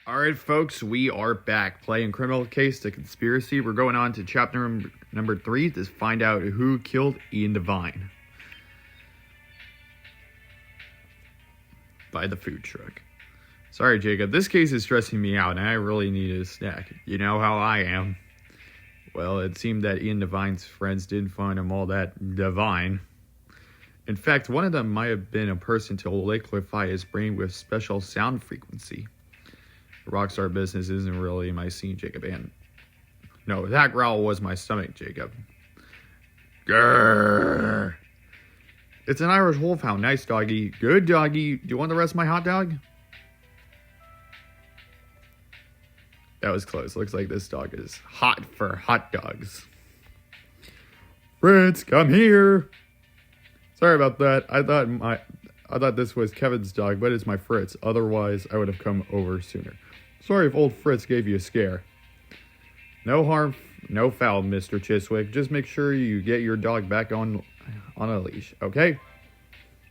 Alright, folks, we are back playing Criminal Case to Conspiracy. We're going on to chapter number 3 to find out who killed Ian Devine. By the food truck. Sorry, Jacob, this case is stressing me out and I really need a snack. You know how I am. Well, it seemed that Ian Devine's friends didn't find him all that divine. In fact, one of them might have been a person to liquefy his brain with special sound frequency. Rockstar business isn't really my scene, Jacob. And no, that growl was my stomach, Jacob. Grrr. It's an Irish wolfhound. Nice doggy. Good doggy. Do you want the rest of my hot dog? That was close. Looks like this dog is hot for hot dogs. Fritz, come here. Sorry about that. I thought this was Kevin's dog, but it's my Fritz. Otherwise, I would have come over sooner. Sorry if old Fritz gave you a scare. No harm, no foul, Mr. Chiswick. Just make sure you get your dog back on a leash, okay?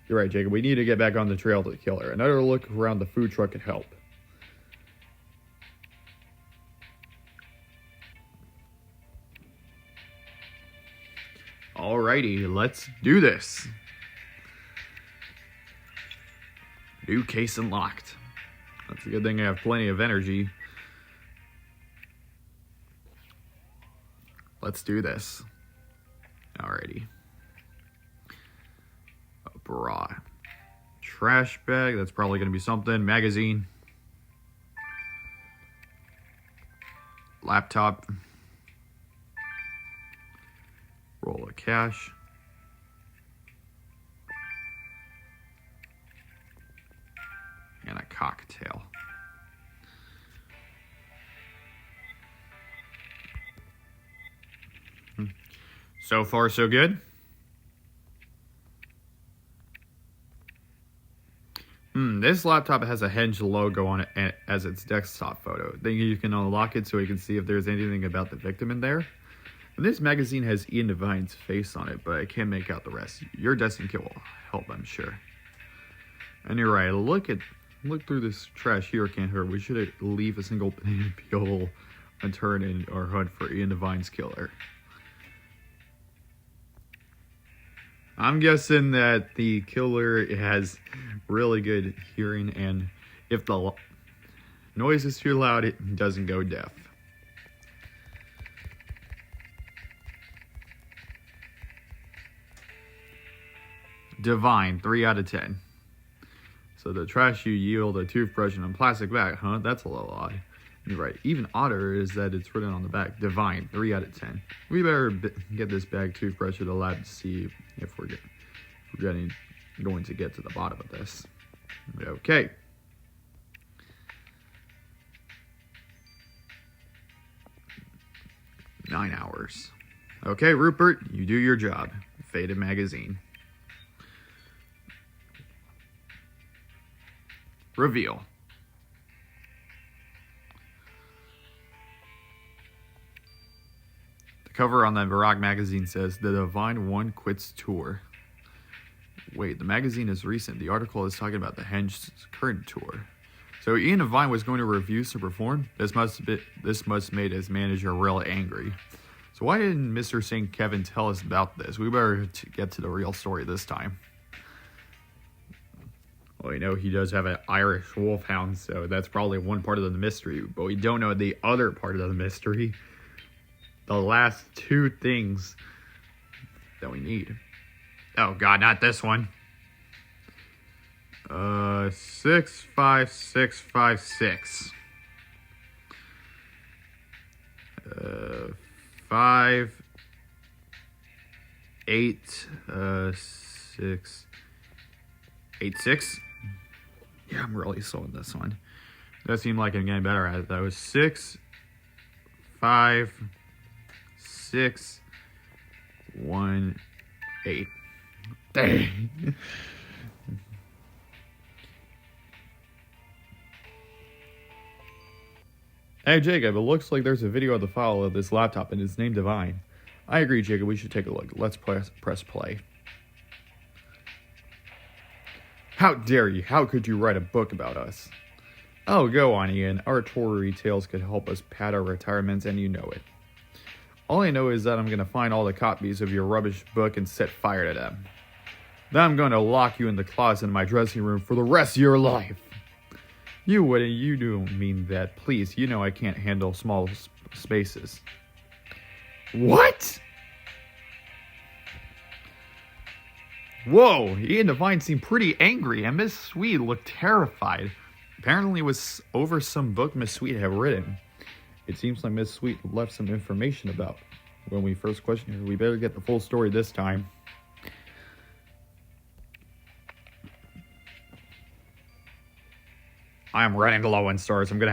You're right, Jacob. We need to get back on the trail to the killer. Another look around the food truck could help. Alrighty, let's do this. New case unlocked. That's a good thing I have plenty of energy. Let's do this. Alrighty. A bra. Trash bag. That's probably going to be something. Magazine. Laptop. Roll of cash. And a cocktail. So far, so good. This laptop has a Henge logo on it as its desktop photo. Then you can unlock it so you can see if there's anything about the victim in there. And this magazine has Ian Devine's face on it, but I can't make out the rest. Your destined kill will help, I'm sure. And you're right. Look through this trash here, can't hurt. We should leave a single peel unturned in our hunt for Ian Devine's killer. I'm guessing that the killer has really good hearing, and if the noise is too loud, it doesn't go deaf. Divine, 3 out of 10. So the trash you yield a toothbrush and a plastic bag, huh? That's a little odd. You're right. Even odder is that it's written on the back. Divine, 3 out of 10. We better get this bag toothbrush to the lab to see if we're going to get to the bottom of this. Okay. Nine hours. Okay, Rupert, you do your job. Faded magazine. Reveal. The cover on the Barack magazine says, The Divine One Quits Tour. Wait, the magazine is recent. The article is talking about the Henge's current tour. So Ian Devine was going to refuse to perform? This must made his manager really angry. So why didn't Mr. St. Kevin tell us about this? We better get to the real story this time. Well, you know, he does have an Irish wolfhound, so that's probably one part of the mystery. But we don't know the other part of the mystery. The last two things that we need. Oh, God, not this one. 65656. 5 8 6 8 6. Yeah, I'm really slow in this one. That seemed like I'm getting better at it. That was 6 5 6 1 8. Dang. Hey, Jacob, it looks like there's a video of the file of this laptop and it's named Divine. I agree, Jacob. We should take a look. Let's press play. How dare you? How could you write a book about us? Oh, go on, Ian. Our tour tales could help us pad our retirements, and you know it. All I know is that I'm going to find all the copies of your rubbish book and set fire to them. Then I'm going to lock you in the closet in my dressing room for the rest of your life. You wouldn't. You don't mean that. Please, you know I can't handle small spaces. What? Whoa, Ian Devine seemed pretty angry, and Miss Sweet looked terrified. Apparently it was over some book Miss Sweet had written. It seems like Miss Sweet left some information about when we first questioned her. We better get the full story this time. I am running low on stars. I'm gonna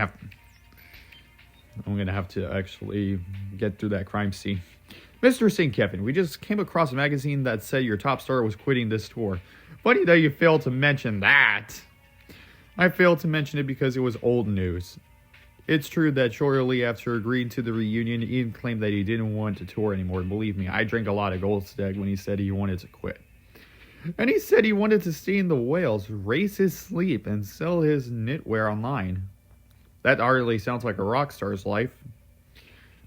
have to actually get through that crime scene. Mr. St. Kevin, we just came across a magazine that said your top star was quitting this tour. Funny that you failed to mention that. I failed to mention it because it was old news. It's true that shortly after agreeing to the reunion, Ian claimed that he didn't want to tour anymore. Believe me, I drank a lot of Goldstag when he said he wanted to quit. And he said he wanted to stay in the Wales, raise his sleep, and sell his knitwear online. That hardly sounds like a rock star's life.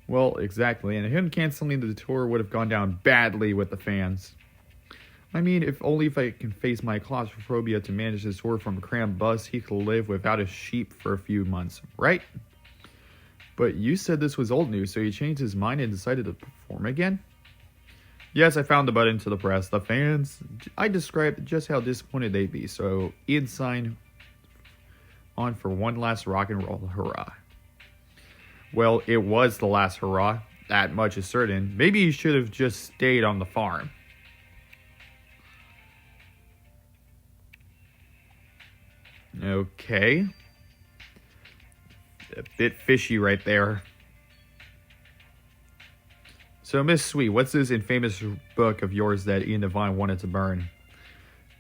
Well, exactly, and him canceling the tour would have gone down badly with the fans. I mean, if I can face my claustrophobia to manage this tour from a crammed bus, he could live without a sheep for a few months, right? But you said this was old news, so he changed his mind and decided to perform again? Yes, I found the button to the press. The fans, I described just how disappointed they'd be, so Ian signed on for one last rock and roll hurrah. Well, it was the last hurrah. That much is certain. Maybe he should have just stayed on the farm. Okay. A bit fishy right there. So, Miss Sweet, what's this infamous book of yours that Ian Devine wanted to burn?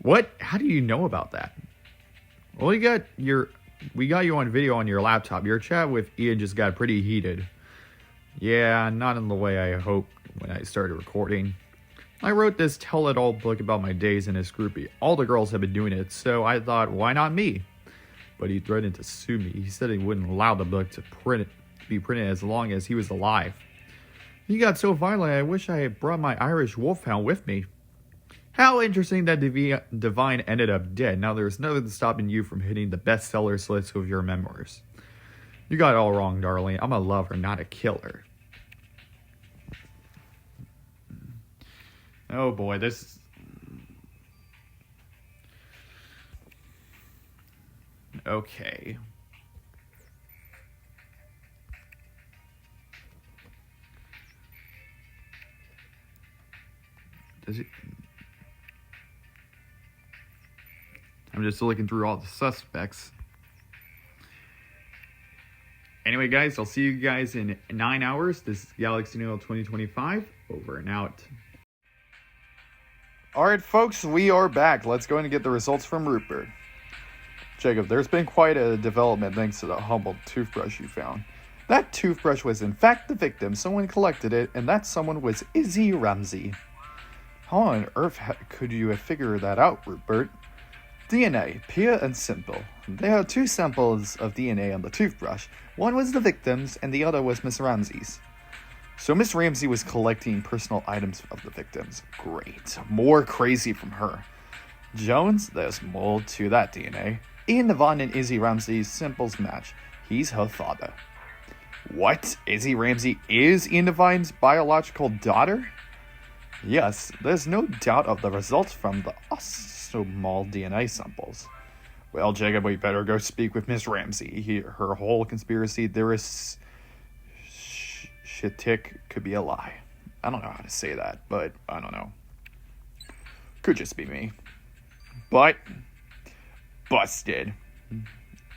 What? How do you know about that? Well, we got you on video on your laptop. Your chat with Ian just got pretty heated. Yeah, not in the way I hoped when I started recording. I wrote this tell-it-all book about my days in his groupie. All the girls have been doing it, so I thought, why not me? But he threatened to sue me. He said he wouldn't allow the book to be printed as long as he was alive. He got so violent, I wish I had brought my Irish wolfhound with me. How interesting that Devine ended up dead. Now there's nothing stopping you from hitting the bestsellers list of your memoirs. You got it all wrong, darling. I'm a lover, not a killer. Oh boy, this... Okay. Does it... I'm just looking through all the suspects. Anyway, guys, I'll see you guys in 9 hours. This is Galaxy Noodle 2025. Over and out. Alright, folks, we are back. Let's go and get the results from Rupert. Jacob, there's been quite a development thanks to the humble toothbrush you found. That toothbrush was in fact the victim. Someone collected it, and that someone was Izzy Ramsey. How on earth could you have figured that out, Rupert? DNA, pure and simple. There are 2 samples of DNA on the toothbrush. One was the victim's, and the other was Miss Ramsey's. So Miss Ramsey was collecting personal items of the victims. Great. More crazy from her. Jones, there's more to that DNA. Ian Devine and Izzy Ramsey's samples match. He's her father. What? Izzy Ramsey is Ian Devine's biological daughter? Yes, there's no doubt of the results from the small DNA samples. Well, Jacob, we better go speak with Miss Ramsey. Her whole conspiracy theorist shitik could be a lie. I don't know how to say that, but I don't know. Could just be me. But busted.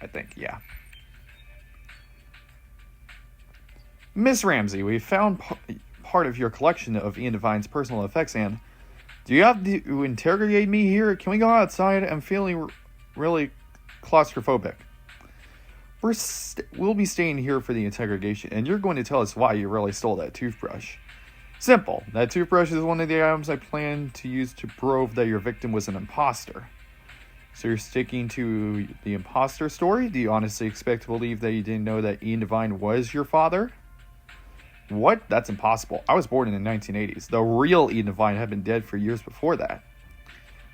I think, yeah. Miss Ramsey, we found part of your collection of Ian Devine's personal effects, and do you have to interrogate me here? Can we go outside? I'm feeling really claustrophobic. We'll be staying here for the interrogation, and you're going to tell us why you really stole that toothbrush. Simple. That toothbrush is one of the items I plan to use to prove that your victim was an imposter. So you're sticking to the imposter story? Do you honestly expect to believe that you didn't know that Ian Devine was your father? What? That's impossible. I was born in the 1980s. The real Ian Devine had been dead for years before that.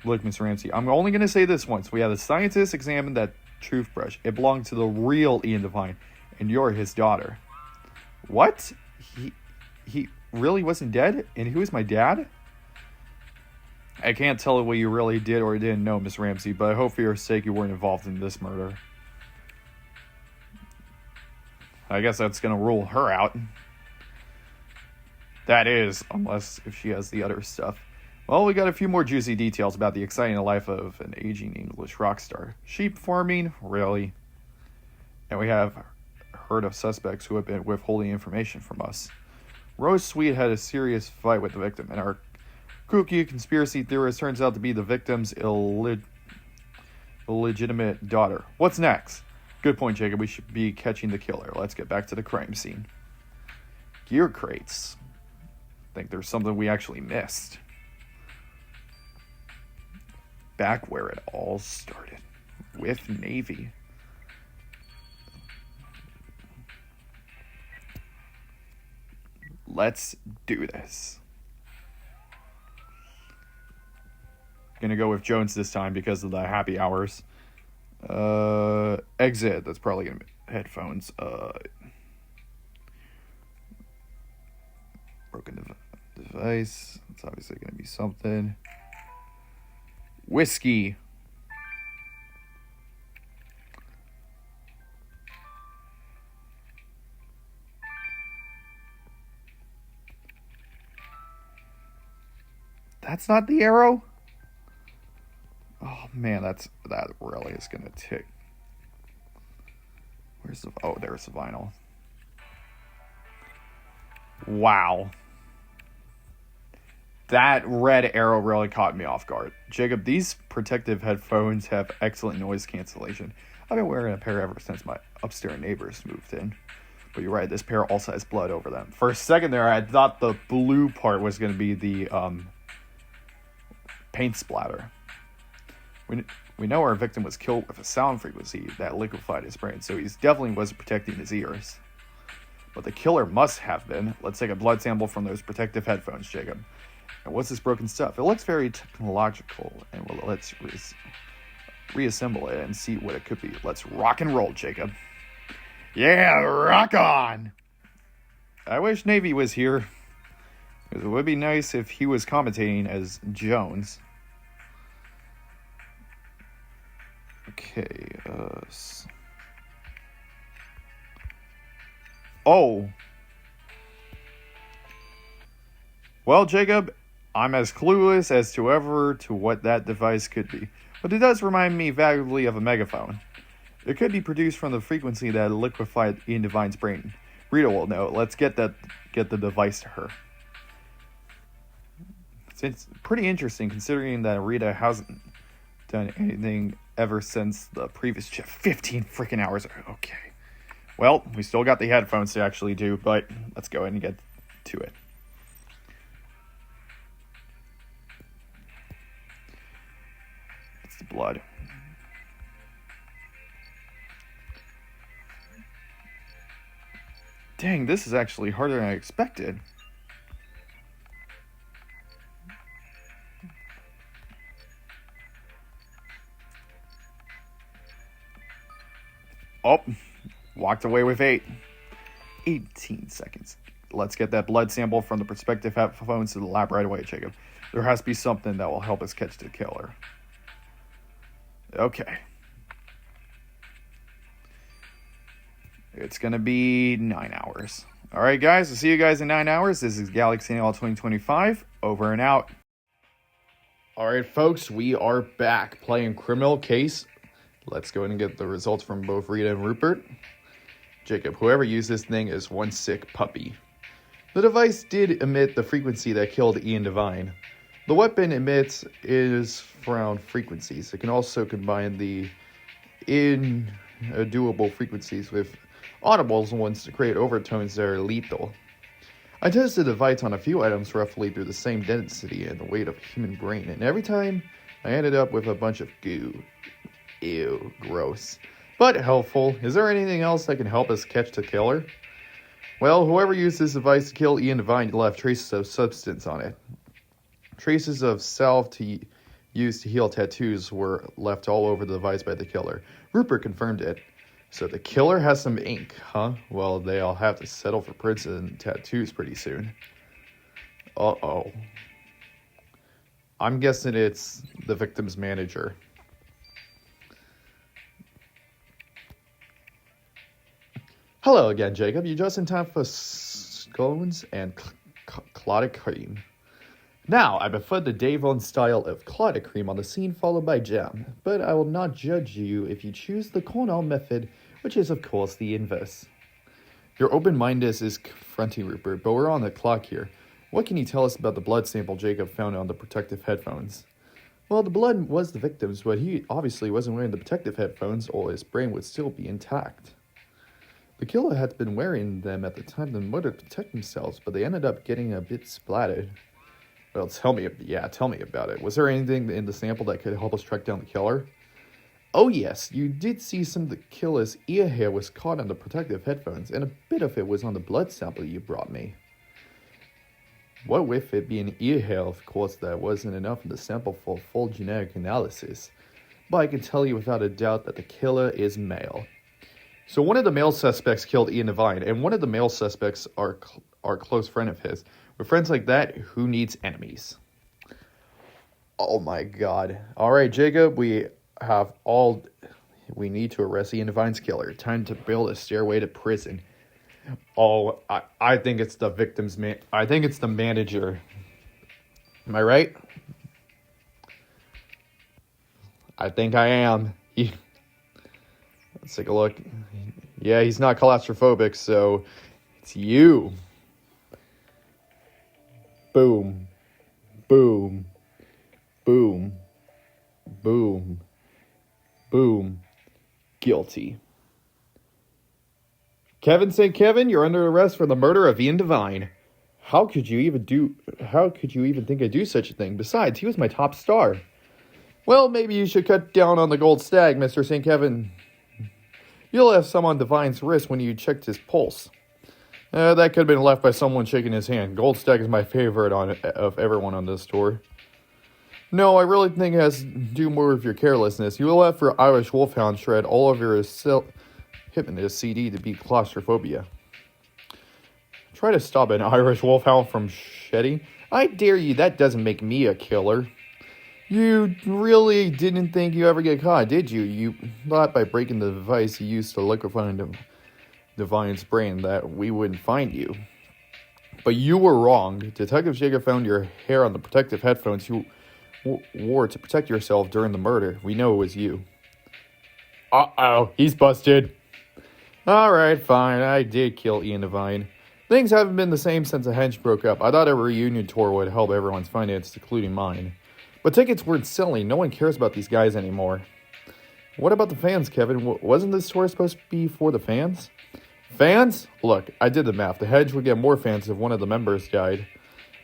Look, Miss Ramsey, I'm only going to say this once. We had a scientist examine that toothbrush. It belonged to the real Ian Devine, and you're his daughter. What? He really wasn't dead? And who is my dad? I can't tell what you really did or didn't know, Miss Ramsey, but I hope for your sake you weren't involved in this murder. I guess that's going to rule her out. That is, unless if she has the other stuff. Well, we got a few more juicy details about the exciting life of an aging English rock star. Sheep farming? Really? And we have heard of suspects who have been withholding information from us. Rose Sweet had a serious fight with the victim, and our kooky conspiracy theorist turns out to be the victim's illegitimate daughter. What's next? Good point, Jacob. We should be catching the killer. Let's get back to the crime scene. Gear crates. I think there's something we actually missed. Back where it all started. With Navy. Let's do this. Gonna go with Jones this time because of the happy hours. Exit. That's probably gonna be headphones. Broken device. It's obviously gonna be something. Whiskey. That's not the arrow? Oh man, that really is gonna tick. Where's the... Oh, there's the vinyl. Wow. That red arrow really caught me off guard. Jacob, these protective headphones have excellent noise cancellation. I've been wearing a pair ever since my upstairs neighbors moved in. But you're right, this pair also has blood over them. For a second there, I thought the blue part was going to be the paint splatter. We know our victim was killed with a sound frequency that liquefied his brain, so he definitely wasn't protecting his ears. But the killer must have been. Let's take a blood sample from those protective headphones, Jacob. And what's this broken stuff? It looks very technological, and let's reassemble it and see what it could be. Let's rock and roll, Jacob. Yeah, rock on! I wish Navy was here. It would be nice if he was commentating as Jones. Okay, Oh! Well, Jacob, I'm as clueless as to ever to what that device could be. But it does remind me vaguely of a megaphone. It could be produced from the frequency that liquefied Ian Devine's brain. Rita will know. Let's get the device to her. It's pretty interesting considering that Rita hasn't done anything ever since the previous shift. 15 freaking hours. Okay. Well, we still got the headphones to actually do, but let's go ahead and get to it. It's the blood. Dang, this is actually harder than I expected. Oh, walked away with 18 seconds. Let's get that blood sample from the prospective headphones to the lab right away, Jacob. There has to be something that will help us catch the killer. Okay. It's going to be 9 hours. All right, guys. I'll see you guys in 9 hours. This is Galaxy NL 2025. Over and out. All right, folks. We are back playing Criminal Case. Let's go ahead and get the results from both Rita and Rupert. Jacob, whoever used this thing is one sick puppy. The device did emit the frequency that killed Ian Devine. The weapon emits is-found frequencies. It can also combine the inaudible frequencies with audible ones to create overtones that are lethal. I tested the device on a few items roughly through the same density and the weight of a human brain, and every time I ended up with a bunch of goo. Ew, gross. But helpful. Is there anything else that can help us catch the killer? Well, whoever used this device to kill Ian Devine left traces of substance on it. Traces of salve used to heal tattoos were left all over the device by the killer. Rupert confirmed it. So the killer has some ink, huh? Well, they'll have to settle for prison and tattoos pretty soon. Uh-oh. I'm guessing it's the victim's manager. Hello again, Jacob. You just in time for scones and clotted cream. Now, I prefer the Davon style of clotted cream on the scene followed by jam, but I will not judge you if you choose the Cornell method, which is of course the inverse. Your open-mindedness is confronting Rupert, but we're on the clock here. What can you tell us about the blood sample Jacob found on the protective headphones? Well, the blood was the victim's, but he obviously wasn't wearing the protective headphones or his brain would still be intact. The killer had been wearing them at the time of the murder to protect themselves, but they ended up getting a bit splattered. Well, tell me about it. Was there anything in the sample that could help us track down the killer? Oh yes, you did see some of the killer's ear hair was caught on the protective headphones, and a bit of it was on the blood sample you brought me. What with it being ear hair, of course, that wasn't enough in the sample for full genetic analysis, but I can tell you without a doubt that the killer is male. So one of the male suspects killed Ian Devine, and one of the male suspects are a close friend of his. With friends like that, who needs enemies? Oh my god. Alright, Jacob, we have all we need to arrest Ian Devine's killer. Time to build a stairway to prison. Oh, I think it's the victim's man. I think it's the manager. Am I right? I think I am. Let's take a look. Yeah, he's not claustrophobic, so it's you. Boom. Boom. Boom. Boom. Boom. Guilty. Kevin St. Kevin, you're under arrest for the murder of Ian Devine. How could you even think I'd do such a thing? Besides, he was my top star. Well, maybe you should cut down on the gold stag, Mr. St. Kevin. You'll have some on Devine's wrist when you checked his pulse. That could have been left by someone shaking his hand. Gold stag is my favorite of everyone on this tour. No, I really think it has to do more with your carelessness. You will have for Irish Wolfhound shred all of your Hypnotist CD to beat claustrophobia. Try to stop an Irish Wolfhound from shedding? I dare you, that doesn't make me a killer. You really didn't think you ever get caught, did you? You thought by breaking the device you used to liquefy Devine's brain that we wouldn't find you. But you were wrong. Detective Jacob found your hair on the protective headphones you wore to protect yourself during the murder. We know it was you. Uh-oh, he's busted. Alright, fine, I did kill Ian Devine. Things haven't been the same since the Henge broke up. I thought a reunion tour would help everyone's finances, including mine. But tickets weren't selling. No one cares about these guys anymore. What about the fans, Kevin? Wasn't this tour supposed to be for the fans? Fans? Look, I did the math. The Henge would get more fans if one of the members died.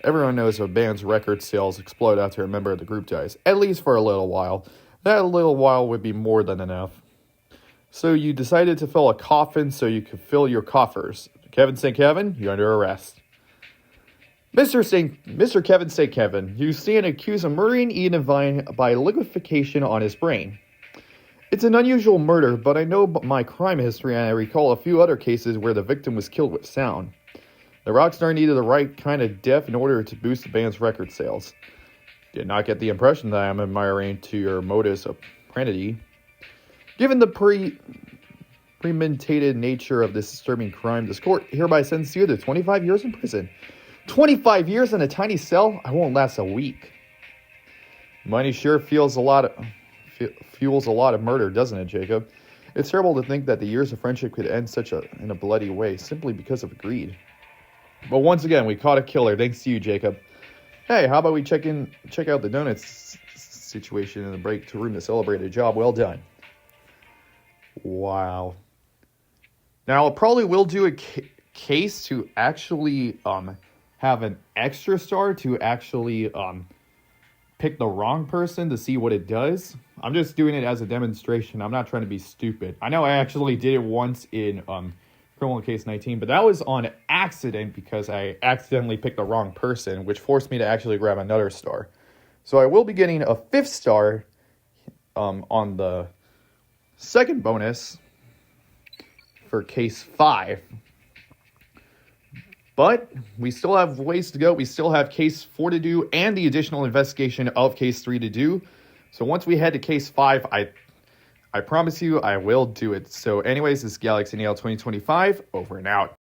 Everyone knows a band's record sales explode after a member of the group dies. At least for a little while. That little while would be more than enough. So you decided to fill a coffin so you could fill your coffers. Kevin St. Kevin, you're under arrest. Mr. Kevin St. Kevin, you stand accused of murdering Ian Devine by liquefaction on his brain. It's an unusual murder, but I know my crime history and I recall a few other cases where the victim was killed with sound. The rockstar needed the right kind of death in order to boost the band's record sales. Did not get the impression that I'm admiring to your modus operandi. Given the premeditated nature of this disturbing crime, this court hereby sentences you to 25 years in prison. 25 years in a tiny cell? I won't last a week. Money sure fuels a lot of murder, doesn't it, Jacob? It's terrible to think that the years of friendship could end in a bloody way simply because of greed. But once again, we caught a killer thanks to you, Jacob. Hey, how about we check out the donuts situation in the break room to celebrate a job well done. Wow. Now, I probably will do a case to actually have an extra star to actually pick the wrong person to see what it does. I'm just doing it as a demonstration. I'm not trying to be stupid. I know I actually did it once in criminal case 19, but that was on accident because I accidentally picked the wrong person, which forced me to actually grab another star. So I will be getting a 5th star on the second bonus for case 5. But we still have ways to go. We still have case 4 to do and the additional investigation of case 3 to do. So once we head to case 5, I promise you I will do it. So anyways, this is Galaxy Nail 2025, over and out.